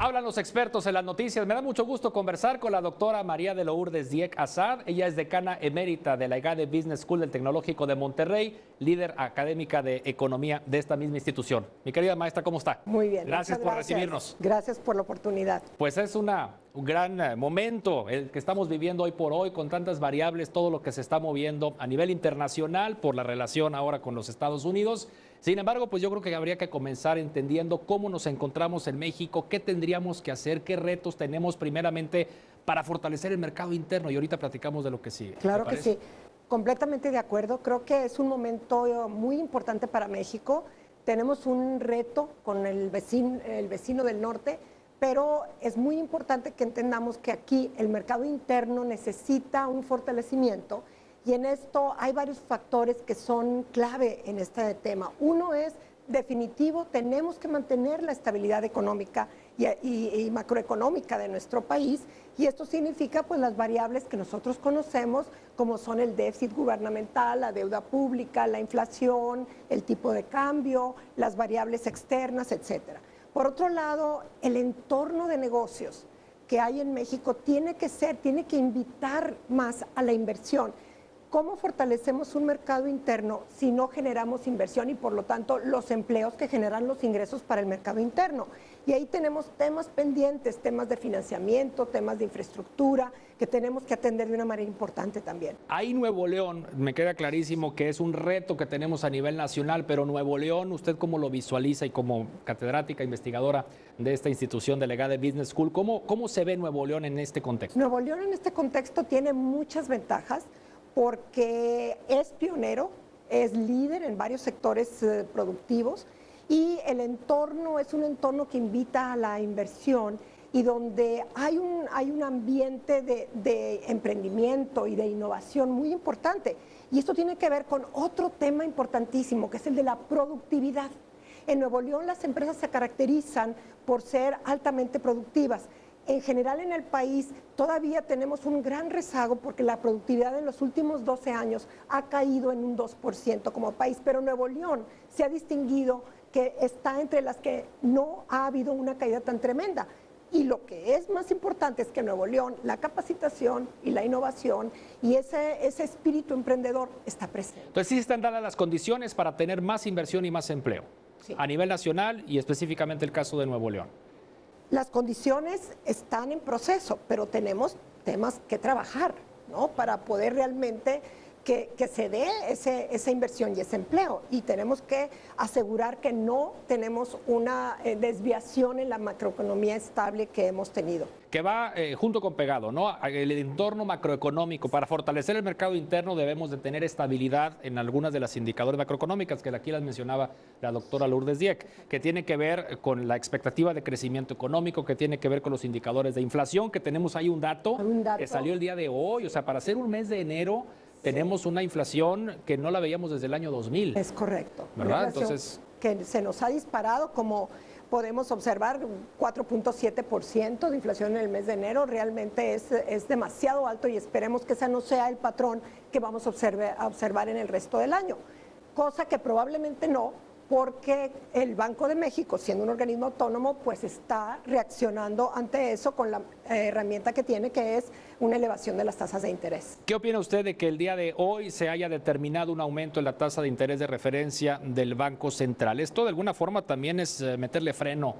Hablan los expertos en las noticias. Me da mucho gusto conversar con la doctora María de Lourdes Dieck Assad. Ella es decana emérita de la EGADE Business School del Tecnológico de Monterrey, líder académica de economía de esta misma institución. Mi querida maestra, ¿cómo está? Muy bien. Gracias por recibirnos. Gracias por la oportunidad. Pues es un gran momento el que estamos viviendo hoy por hoy, con tantas variables, todo lo que se está moviendo a nivel internacional por la relación ahora con los Estados Unidos. Sin embargo, pues yo creo que habría que comenzar entendiendo cómo nos encontramos en México, qué tendríamos que hacer, qué retos tenemos primeramente para fortalecer el mercado interno, y ahorita platicamos de lo que sigue. Claro que sí, completamente de acuerdo. Creo que es un momento muy importante para México. Tenemos un reto con el vecino del norte, pero es muy importante que entendamos que aquí el mercado interno necesita un fortalecimiento. Y en esto hay varios factores que son clave en este tema. Uno es definitivo, tenemos que mantener la estabilidad económica y macroeconómica de nuestro país, y esto significa pues las variables que nosotros conocemos, como son el déficit gubernamental, la deuda pública, la inflación, el tipo de cambio, las variables externas, etcétera. Por otro lado, el entorno de negocios que hay en México tiene que invitar más a la inversión. ¿Cómo fortalecemos un mercado interno si no generamos inversión y por lo tanto los empleos que generan los ingresos para el mercado interno? Y ahí tenemos temas pendientes, temas de financiamiento, temas de infraestructura que tenemos que atender de una manera importante también. Ahí Nuevo León, me queda clarísimo que es un reto que tenemos a nivel nacional, pero Nuevo León, ¿usted cómo lo visualiza? Y como catedrática investigadora de esta institución delegada de Business School, ¿cómo se ve Nuevo León en este contexto? Nuevo León en este contexto tiene muchas ventajas, porque es pionero, es líder en varios sectores productivos, y el entorno es un entorno que invita a la inversión y donde hay un ambiente de emprendimiento y de innovación muy importante. Y esto tiene que ver con otro tema importantísimo, que es el de la productividad. En Nuevo León las empresas se caracterizan por ser altamente productivas. En general en el país todavía tenemos un gran rezago porque la productividad en los últimos 12 años ha caído en un 2% como país, pero Nuevo León se ha distinguido que está entre las que no ha habido una caída tan tremenda. Y lo que es más importante es que Nuevo León, la capacitación y la innovación y ese espíritu emprendedor está presente. Entonces sí están dadas las condiciones para tener más inversión y más empleo, sí, a nivel nacional y específicamente el caso de Nuevo León. Las condiciones están en proceso, pero tenemos temas que trabajar, ¿no? Para poder realmente que se dé esa inversión y ese empleo. Y tenemos que asegurar que no tenemos una desviación en la macroeconomía estable que hemos tenido. Que va junto con pegado, ¿no? El entorno macroeconómico. Para fortalecer el mercado interno debemos de tener estabilidad en algunas de las indicadores macroeconómicas, que aquí las mencionaba la doctora Lourdes Dieck, que tiene que ver con la expectativa de crecimiento económico, que tiene que ver con los indicadores de inflación, que tenemos ahí un dato que salió el día de hoy. O sea, para ser un mes de enero tenemos una inflación que no la veíamos desde el año 2000. Es correcto. ¿Verdad? Entonces, que se nos ha disparado, como podemos observar, 4.7% de inflación en el mes de enero. Realmente es demasiado alto y esperemos que ese no sea el patrón que vamos a observar en el resto del año. Cosa que probablemente no, porque el Banco de México, siendo un organismo autónomo, pues está reaccionando ante eso con la herramienta que tiene, que es una elevación de las tasas de interés. ¿Qué opina usted de que el día de hoy se haya determinado un aumento en la tasa de interés de referencia del Banco Central? Esto de alguna forma también es meterle freno,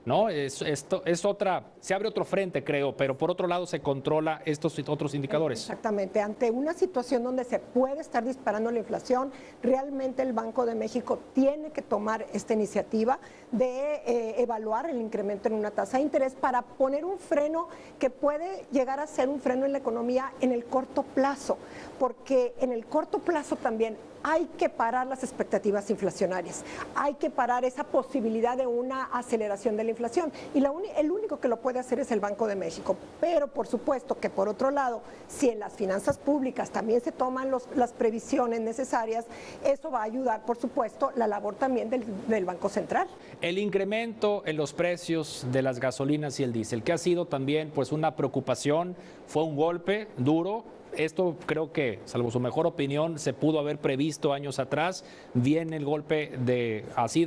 ¿no? Se abre otro frente, creo, pero por otro lado se controla estos otros indicadores. Exactamente. Ante una situación donde se puede estar disparando la inflación, realmente el Banco de México tiene que tomar esta iniciativa de evaluar el incremento en una tasa de interés para poner un freno que puede llegar a ser un freno en la economía en el corto plazo, porque en el corto plazo también hay que parar las expectativas inflacionarias, hay que parar esa posibilidad de una aceleración de la inflación, y el único que lo puede hacer es el Banco de México. Pero por supuesto que por otro lado, si en las finanzas públicas también se toman las previsiones necesarias, eso va a ayudar, por supuesto, la labor también del Banco Central. El incremento en los precios de las gasolinas y el diésel, que ha sido también pues una preocupación, fue un golpe duro esto creo que, salvo su mejor opinión, se pudo haber previsto años atrás. Viene el golpe de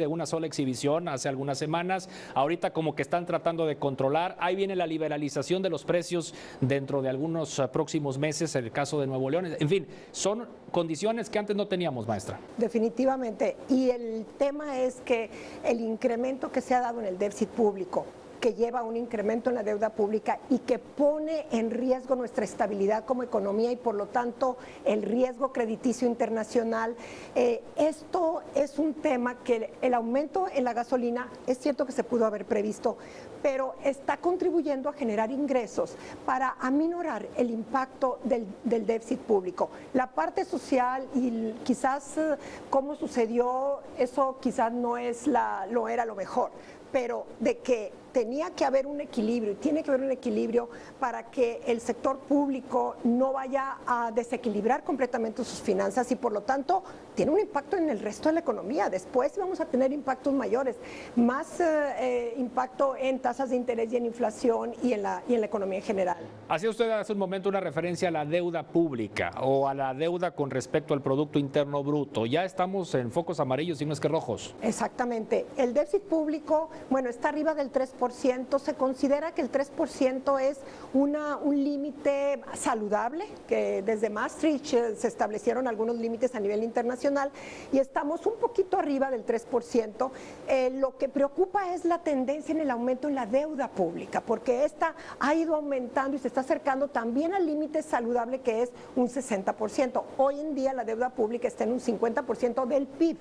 una sola exhibición hace algunas semanas. Ahorita como que están tratando de controlar. Ahí viene la liberalización de los precios dentro de algunos próximos meses, en el caso de Nuevo León. En fin, son condiciones que antes no teníamos, maestra. Definitivamente. Y el tema es que el incremento que se ha dado en el déficit público, que lleva a un incremento en la deuda pública y que pone en riesgo nuestra estabilidad como economía y por lo tanto el riesgo crediticio internacional. Esto es un tema que el aumento en la gasolina es cierto que se pudo haber previsto, pero está contribuyendo a generar ingresos para aminorar el impacto del déficit público. La parte social y quizás cómo sucedió, eso quizás no era lo mejor, pero de que tenía que haber un equilibrio, y tiene que haber un equilibrio para que el sector público no vaya a desequilibrar completamente sus finanzas y por lo tanto tiene un impacto en el resto de la economía. Después vamos a tener impactos mayores, más impacto en tasas de interés y en inflación y en la economía en general. Hacía usted hace un momento una referencia a la deuda pública o a la deuda con respecto al Producto Interno Bruto. Ya estamos en focos amarillos y no es que rojos. Exactamente. El déficit público, bueno, está arriba del 3%. Se considera que el 3% es un límite saludable, que desde Maastricht se establecieron algunos límites a nivel internacional y estamos un poquito arriba del 3%. Lo que preocupa es la tendencia en el aumento en la deuda pública, porque esta ha ido aumentando y se está acercando también al límite saludable que es un 60%. Hoy en día la deuda pública está en un 50% del PIB.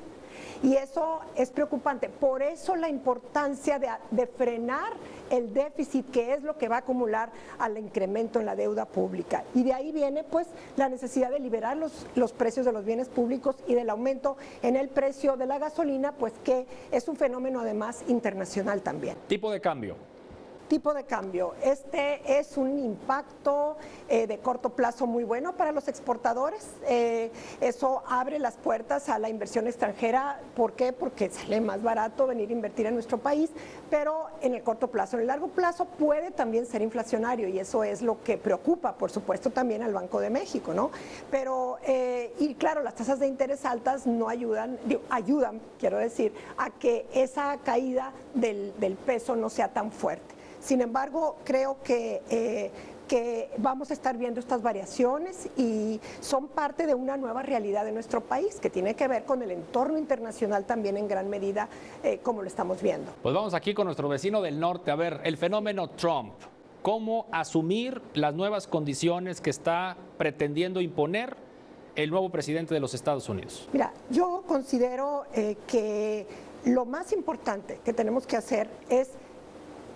Y eso es preocupante. Por eso la importancia de frenar el déficit, que es lo que va a acumular al incremento en la deuda pública. Y de ahí viene pues la necesidad de liberar los precios de los bienes públicos y del aumento en el precio de la gasolina, pues que es un fenómeno además internacional también. Tipo de cambio. Tipo de cambio. Este es un impacto de corto plazo muy bueno para los exportadores. Eso abre las puertas a la inversión extranjera. ¿Por qué? Porque sale más barato venir a invertir en nuestro país, pero en el corto plazo. En el largo plazo puede también ser inflacionario y eso es lo que preocupa, por supuesto, también al Banco de México, ¿no? Pero, y claro, las tasas de interés altas no ayudan, quiero decir, a que esa caída del peso no sea tan fuerte. Sin embargo, creo que vamos a estar viendo estas variaciones y son parte de una nueva realidad de nuestro país que tiene que ver con el entorno internacional también en gran medida, como lo estamos viendo. Pues vamos aquí con nuestro vecino del norte. A ver, el fenómeno Trump. ¿Cómo asumir las nuevas condiciones que está pretendiendo imponer el nuevo presidente de los Estados Unidos? Mira, yo considero que lo más importante que tenemos que hacer es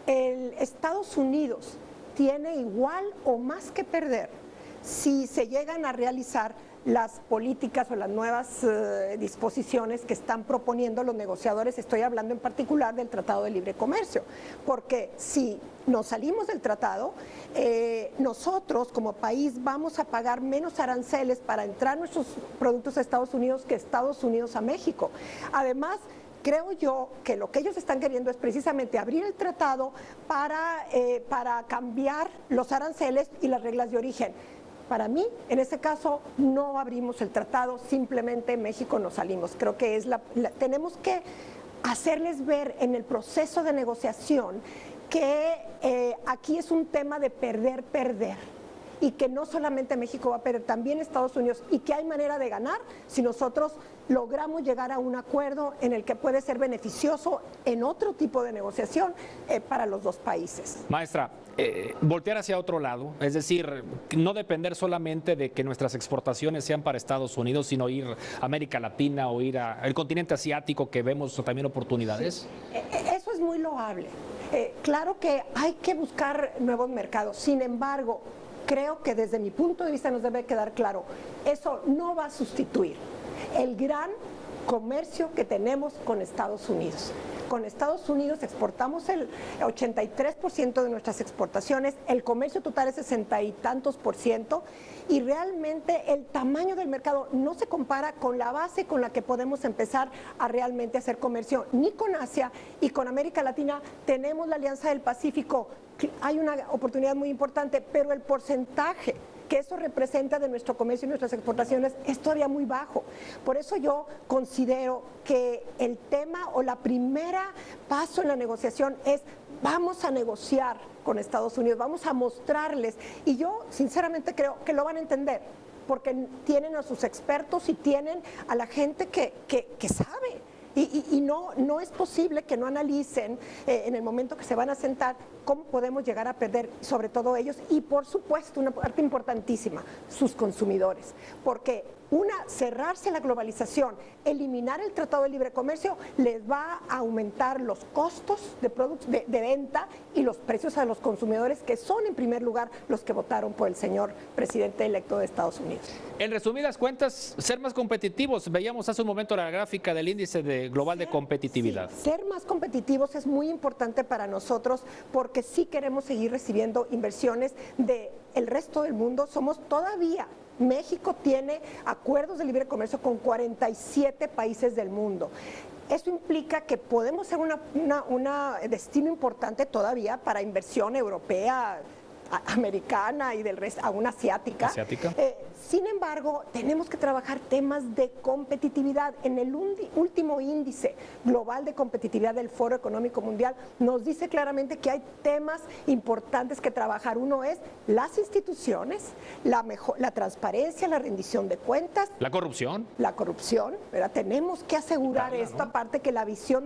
Estados Unidos tiene igual o más que perder si se llegan a realizar las políticas o las nuevas disposiciones que están proponiendo los negociadores. Estoy hablando en particular del Tratado de Libre Comercio, porque si nos salimos del tratado, nosotros como país vamos a pagar menos aranceles para entrar nuestros productos a Estados Unidos que Estados Unidos a México. Además, creo yo que lo que ellos están queriendo es precisamente abrir el tratado para cambiar los aranceles y las reglas de origen. Para mí, en ese caso, no abrimos el tratado, simplemente México nos salimos. Creo que tenemos que hacerles ver en el proceso de negociación que aquí es un tema de perder y que no solamente México va a perder, también Estados Unidos, y que hay manera de ganar si nosotros logramos llegar a un acuerdo en el que puede ser beneficioso en otro tipo de negociación para los dos países. Maestra, voltear hacia otro lado, es decir, no depender solamente de que nuestras exportaciones sean para Estados Unidos, sino ir a América Latina o ir al continente asiático, que vemos también oportunidades. Sí. Eso es muy loable. Claro que hay que buscar nuevos mercados, sin embargo, creo que desde mi punto de vista nos debe quedar claro, eso no va a sustituir el gran comercio que tenemos con Estados Unidos. Con Estados Unidos exportamos el 83% de nuestras exportaciones, el comercio total es 60 y tantos % y realmente el tamaño del mercado no se compara con la base con la que podemos empezar a realmente hacer comercio, ni con Asia y con América Latina. Tenemos la Alianza del Pacífico, hay una oportunidad muy importante, pero el porcentaje que eso representa de nuestro comercio y nuestras exportaciones es todavía muy bajo. Por eso yo considero que el tema o la primera paso en la negociación es: vamos a negociar con Estados Unidos, vamos a mostrarles, y yo sinceramente creo que lo van a entender, porque tienen a sus expertos y tienen a la gente que sabe. Y no es posible que no analicen en el momento que se van a sentar cómo podemos llegar a perder, sobre todo ellos, y por supuesto una parte importantísima, sus consumidores, porque cerrarse a la globalización, eliminar el Tratado de Libre Comercio, les va a aumentar los costos de venta y los precios a los consumidores, que son en primer lugar los que votaron por el señor presidente electo de Estados Unidos. En resumidas cuentas, ser más competitivos. Veíamos hace un momento la gráfica del índice global de competitividad. Sí, ser más competitivos es muy importante para nosotros, porque sí queremos seguir recibiendo inversiones del resto del mundo. México tiene acuerdos de libre comercio con 47 países del mundo. Eso implica que podemos ser un destino importante todavía para inversión europea, americana y del resto, aún asiática. Sin embargo, tenemos que trabajar temas de competitividad. En el último índice global de competitividad del Foro Económico Mundial nos dice claramente que hay temas importantes que trabajar. Uno es las instituciones, la transparencia, la rendición de cuentas. La corrupción. La corrupción, ¿verdad? Tenemos que asegurar esto, aparte que la visión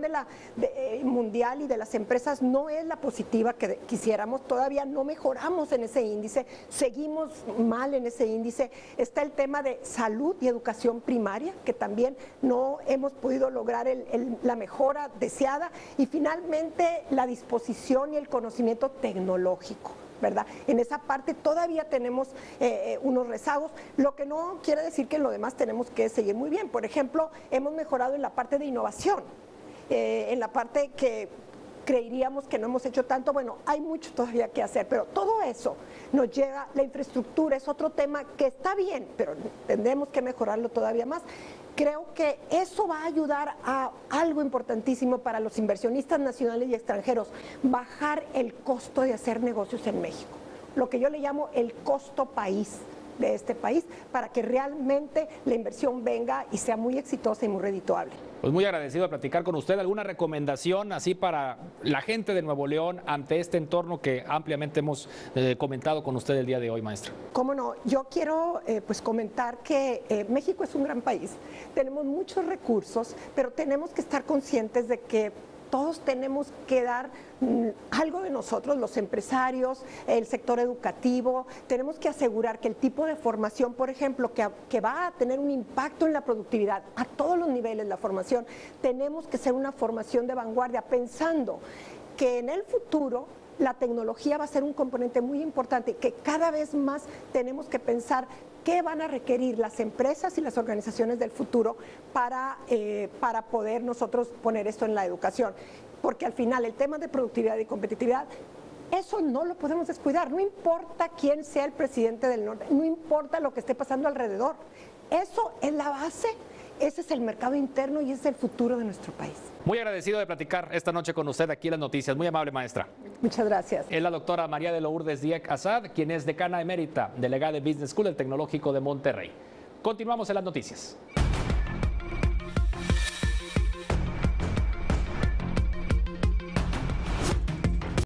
mundial y de las empresas no es la positiva que quisiéramos. Todavía no mejoramos en ese índice, seguimos mal en ese índice. Está el tema de salud y educación primaria, que también no hemos podido lograr la mejora deseada. Y finalmente, la disposición y el conocimiento tecnológico, ¿verdad? En esa parte todavía tenemos unos rezagos, lo que no quiere decir que en lo demás tenemos que seguir muy bien. Por ejemplo, hemos mejorado en la parte de innovación, en la parte que creeríamos que no hemos hecho tanto. Bueno, hay mucho todavía que hacer, pero todo eso nos llega. La infraestructura es otro tema que está bien, pero tendremos que mejorarlo todavía más. Creo que eso va a ayudar a algo importantísimo para los inversionistas nacionales y extranjeros: bajar el costo de hacer negocios en México, lo que yo le llamo el costo país de este país, para que realmente la inversión venga y sea muy exitosa y muy redituable. Pues muy agradecido de platicar con usted. ¿Alguna recomendación así para la gente de Nuevo León ante este entorno que ampliamente hemos comentado con usted el día de hoy, maestra? Cómo no, yo quiero pues comentar que México es un gran país, tenemos muchos recursos, pero tenemos que estar conscientes de que todos tenemos que dar algo de nosotros, los empresarios, el sector educativo. Tenemos que asegurar que el tipo de formación, por ejemplo, que va a tener un impacto en la productividad a todos los niveles, la formación, tenemos que ser una formación de vanguardia, pensando que en el futuro la tecnología va a ser un componente muy importante, que cada vez más tenemos que pensar qué van a requerir las empresas y las organizaciones del futuro para poder nosotros poner esto en la educación. Porque al final el tema de productividad y competitividad, eso no lo podemos descuidar. No importa quién sea el presidente del norte, no importa lo que esté pasando alrededor. Eso es la base. Ese es el mercado interno y ese es el futuro de nuestro país. Muy agradecido de platicar esta noche con usted aquí en Las Noticias. Muy amable, maestra. Muchas gracias. Es la doctora María de Lourdes Dieck Assad, quien es decana emérita, delegada de Business School del Tecnológico de Monterrey. Continuamos en Las Noticias.